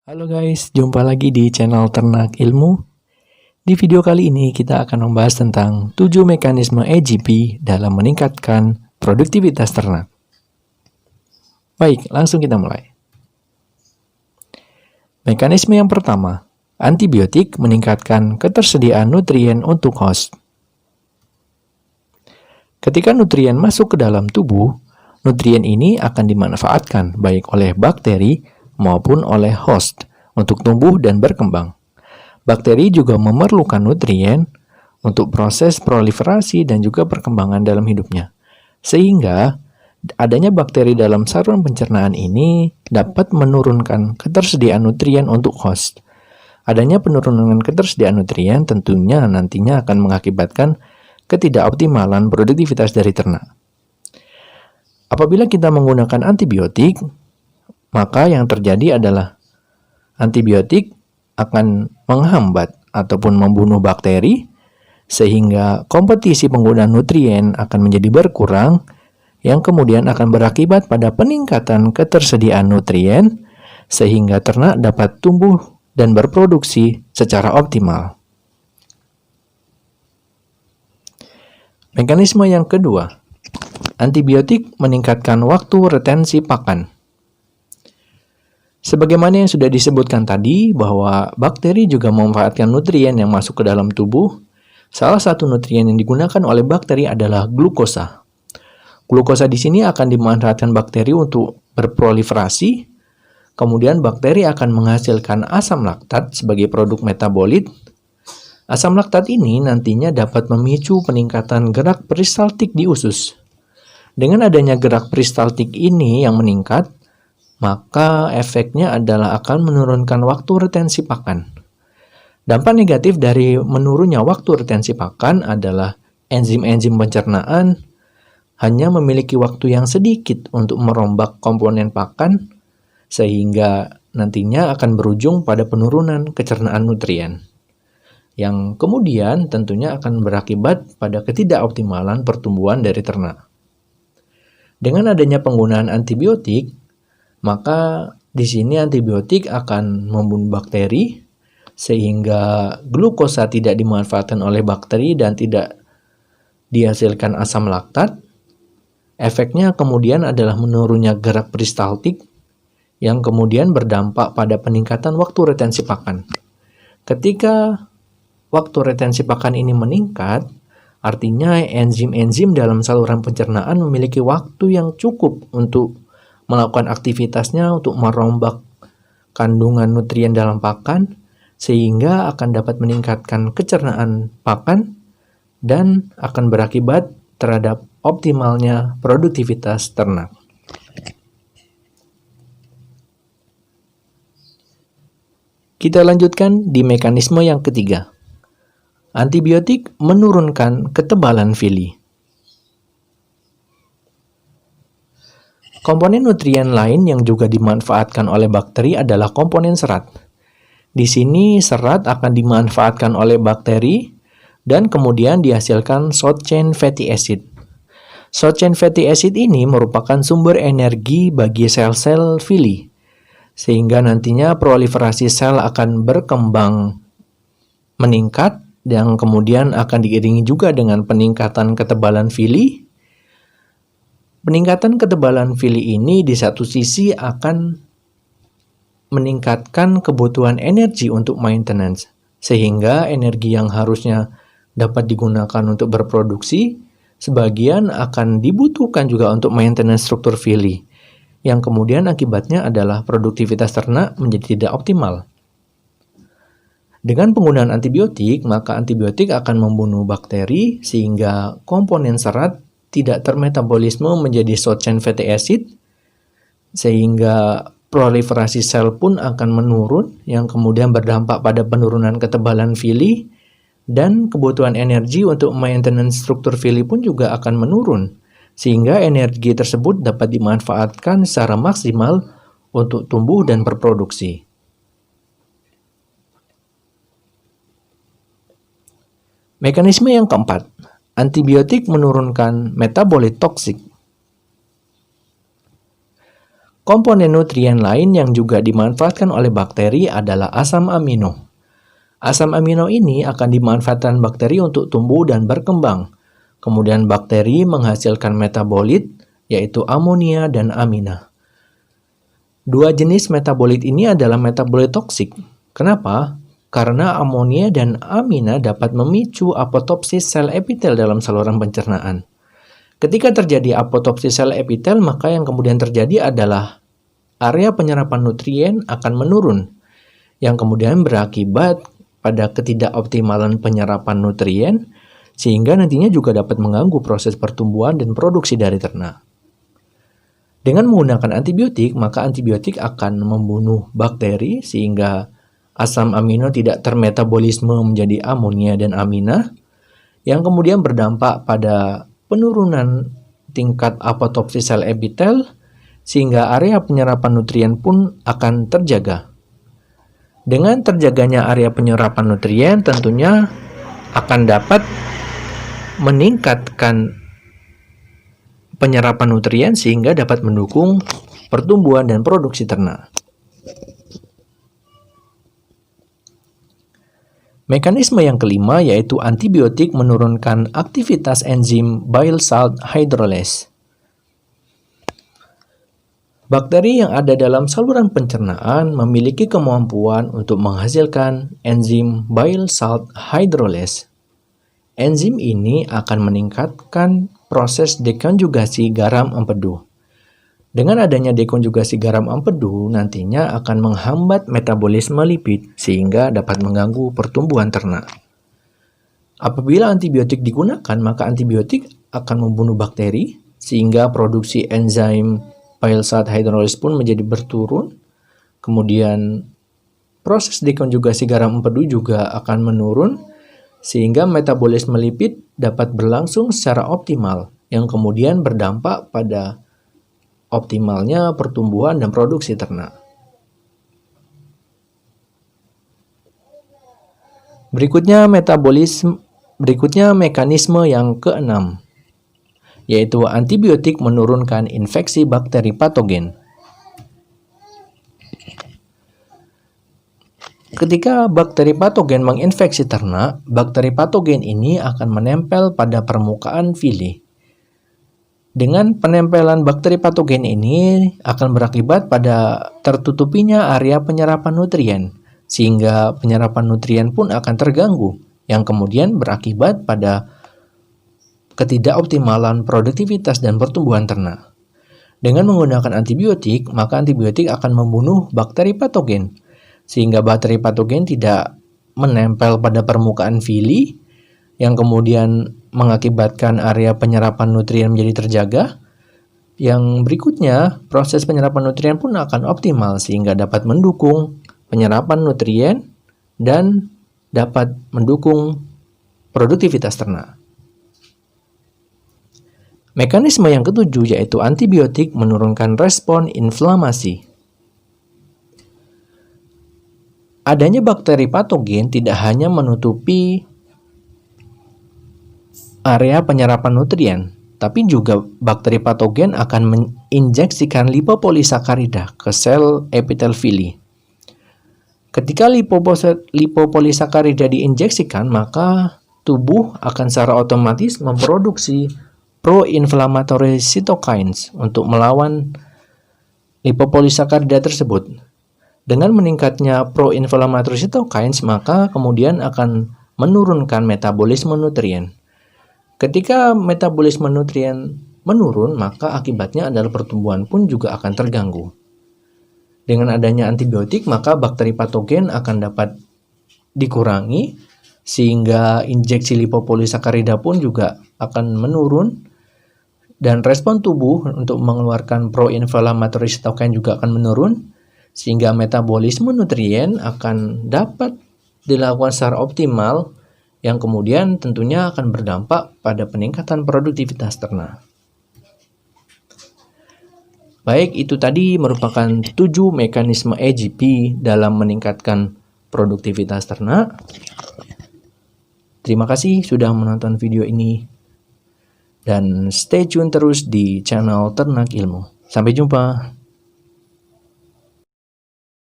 Halo guys, jumpa lagi di channel Ternak Ilmu. Di video kali ini kita akan membahas tentang 7 mekanisme AGP dalam meningkatkan produktivitas ternak. Baik, langsung kita mulai. Mekanisme yang pertama, antibiotik meningkatkan ketersediaan nutrien untuk host. Ketika nutrien masuk ke dalam tubuh, nutrien ini akan dimanfaatkan baik oleh bakteri maupun oleh host untuk tumbuh dan berkembang. Bakteri juga memerlukan nutrien untuk proses proliferasi dan juga perkembangan dalam hidupnya. Sehingga adanya bakteri dalam saluran pencernaan ini dapat menurunkan ketersediaan nutrien untuk host. Adanya penurunan ketersediaan nutrien tentunya nantinya akan mengakibatkan ketidakoptimalan produktivitas dari ternak. Apabila kita menggunakan antibiotik, maka yang terjadi adalah antibiotik akan menghambat ataupun membunuh bakteri, sehingga kompetisi penggunaan nutrien akan menjadi berkurang, yang kemudian akan berakibat pada peningkatan ketersediaan nutrien, sehingga ternak dapat tumbuh dan berproduksi secara optimal. Mekanisme yang kedua, antibiotik meningkatkan waktu retensi pakan. Sebagaimana yang sudah disebutkan tadi, bahwa bakteri juga memanfaatkan nutrien yang masuk ke dalam tubuh. Salah satu nutrien yang digunakan oleh bakteri adalah glukosa. Glukosa di sini akan dimanfaatkan bakteri untuk berproliferasi. Kemudian bakteri akan menghasilkan asam laktat sebagai produk metabolit. Asam laktat ini nantinya dapat memicu peningkatan gerak peristaltik di usus. Dengan adanya gerak peristaltik ini yang meningkat, maka efeknya adalah akan menurunkan waktu retensi pakan. Dampak negatif dari menurunnya waktu retensi pakan adalah enzim-enzim pencernaan hanya memiliki waktu yang sedikit untuk merombak komponen pakan, sehingga nantinya akan berujung pada penurunan kecernaan nutrien, yang kemudian tentunya akan berakibat pada ketidakoptimalan pertumbuhan dari ternak. Dengan adanya penggunaan antibiotik, maka di sini antibiotik akan membunuh bakteri, sehingga glukosa tidak dimanfaatkan oleh bakteri dan tidak dihasilkan asam laktat. Efeknya kemudian adalah menurunnya gerak peristaltik, yang kemudian berdampak pada peningkatan waktu retensi pakan. Ketika waktu retensi pakan ini meningkat, artinya enzim-enzim dalam saluran pencernaan memiliki waktu yang cukup untuk melakukan aktivitasnya untuk merombak kandungan nutrien dalam pakan, sehingga akan dapat meningkatkan kecernaan pakan dan akan berakibat terhadap optimalnya produktivitas ternak. Kita lanjutkan di mekanisme yang ketiga. Antibiotik menurunkan ketebalan fili. Komponen nutrien lain yang juga dimanfaatkan oleh bakteri adalah komponen serat. Di sini serat akan dimanfaatkan oleh bakteri dan kemudian dihasilkan short chain fatty acid. Short chain fatty acid ini merupakan sumber energi bagi sel-sel fili, sehingga nantinya proliferasi sel akan berkembang meningkat yang kemudian akan diiringi juga dengan peningkatan ketebalan fili. Peningkatan ketebalan fili ini di satu sisi akan meningkatkan kebutuhan energi untuk maintenance, sehingga energi yang harusnya dapat digunakan untuk berproduksi, sebagian akan dibutuhkan juga untuk maintenance struktur fili, yang kemudian akibatnya adalah produktivitas ternak menjadi tidak optimal. Dengan penggunaan antibiotik, maka antibiotik akan membunuh bakteri, sehingga komponen serat tidak termetabolisme menjadi short chain fatty acid, sehingga proliferasi sel pun akan menurun, yang kemudian berdampak pada penurunan ketebalan fili, dan kebutuhan energi untuk maintenance struktur fili pun juga akan menurun, sehingga energi tersebut dapat dimanfaatkan secara maksimal untuk tumbuh dan berproduksi. Mekanisme yang keempat, antibiotik menurunkan metabolit toksik. Komponen nutrien lain yang juga dimanfaatkan oleh bakteri adalah asam amino. Asam amino ini akan dimanfaatkan bakteri untuk tumbuh dan berkembang. Kemudian bakteri menghasilkan metabolit, yaitu amonia dan amina. Dua jenis metabolit ini adalah metabolit toksik. Kenapa? Karena amonia dan amina dapat memicu apoptosis sel epitel dalam saluran pencernaan. Ketika terjadi apoptosis sel epitel, maka yang kemudian terjadi adalah area penyerapan nutrien akan menurun, yang kemudian berakibat pada ketidakoptimalan penyerapan nutrien, sehingga nantinya juga dapat mengganggu proses pertumbuhan dan produksi dari ternak. Dengan menggunakan antibiotik, maka antibiotik akan membunuh bakteri sehingga asam amino tidak termetabolisme menjadi amonia dan amina, yang kemudian berdampak pada penurunan tingkat apoptosis sel epitel, sehingga area penyerapan nutrien pun akan terjaga. Dengan terjaganya area penyerapan nutrien tentunya akan dapat meningkatkan penyerapan nutrien sehingga dapat mendukung pertumbuhan dan produksi ternak. Mekanisme yang kelima yaitu antibiotik menurunkan aktivitas enzim bile salt hydrolase. Bakteri yang ada dalam saluran pencernaan memiliki kemampuan untuk menghasilkan enzim bile salt hydrolase. Enzim ini akan meningkatkan proses dekonjugasi garam empedu. Dengan adanya dekonjugasi garam empedu, nantinya akan menghambat metabolisme lipid sehingga dapat mengganggu pertumbuhan ternak. Apabila antibiotik digunakan, maka antibiotik akan membunuh bakteri sehingga produksi enzim bile salt hydrolase pun menjadi berturun. Kemudian proses dekonjugasi garam empedu juga akan menurun sehingga metabolisme lipid dapat berlangsung secara optimal yang kemudian berdampak pada optimalnya pertumbuhan dan produksi ternak. Berikutnya mekanisme yang keenam, yaitu antibiotik menurunkan infeksi bakteri patogen. Ketika bakteri patogen menginfeksi ternak, bakteri patogen ini akan menempel pada permukaan vili. Dengan penempelan bakteri patogen ini akan berakibat pada tertutupinya area penyerapan nutrien, sehingga penyerapan nutrien pun akan terganggu, yang kemudian berakibat pada ketidakoptimalan produktivitas dan pertumbuhan ternak. Dengan menggunakan antibiotik, maka antibiotik akan membunuh bakteri patogen, sehingga bakteri patogen tidak menempel pada permukaan vili, yang kemudian mengakibatkan area penyerapan nutrien menjadi terjaga. Yang berikutnya, proses penyerapan nutrien pun akan optimal sehingga dapat mendukung penyerapan nutrien dan dapat mendukung produktivitas ternak. Mekanisme yang ketujuh yaitu antibiotik menurunkan respon inflamasi. Adanya bakteri patogen tidak hanya menutupi area penyerapan nutrien, tapi juga bakteri patogen akan menginjeksikan lipopolisakarida ke sel epitel vili. Ketika lipopolisakarida diinjeksikan, maka tubuh akan secara otomatis memproduksi pro-inflammatory cytokines untuk melawan lipopolisakarida tersebut. Dengan meningkatnya pro-inflammatory cytokines, maka kemudian akan menurunkan metabolisme nutrien. Ketika metabolisme nutrien menurun, maka akibatnya adalah pertumbuhan pun juga akan terganggu. Dengan adanya antibiotik, maka bakteri patogen akan dapat dikurangi, sehingga injeksi lipopolisakarida pun juga akan menurun, dan respon tubuh untuk mengeluarkan pro-inflammatory cytokine juga akan menurun, sehingga metabolisme nutrien akan dapat dilakukan secara optimal, yang kemudian tentunya akan berdampak pada peningkatan produktivitas ternak. Baik, itu tadi merupakan 7 mekanisme AGP dalam meningkatkan produktivitas ternak. Terima kasih sudah menonton video ini. Dan stay tune terus di channel Ternak Ilmu. Sampai jumpa.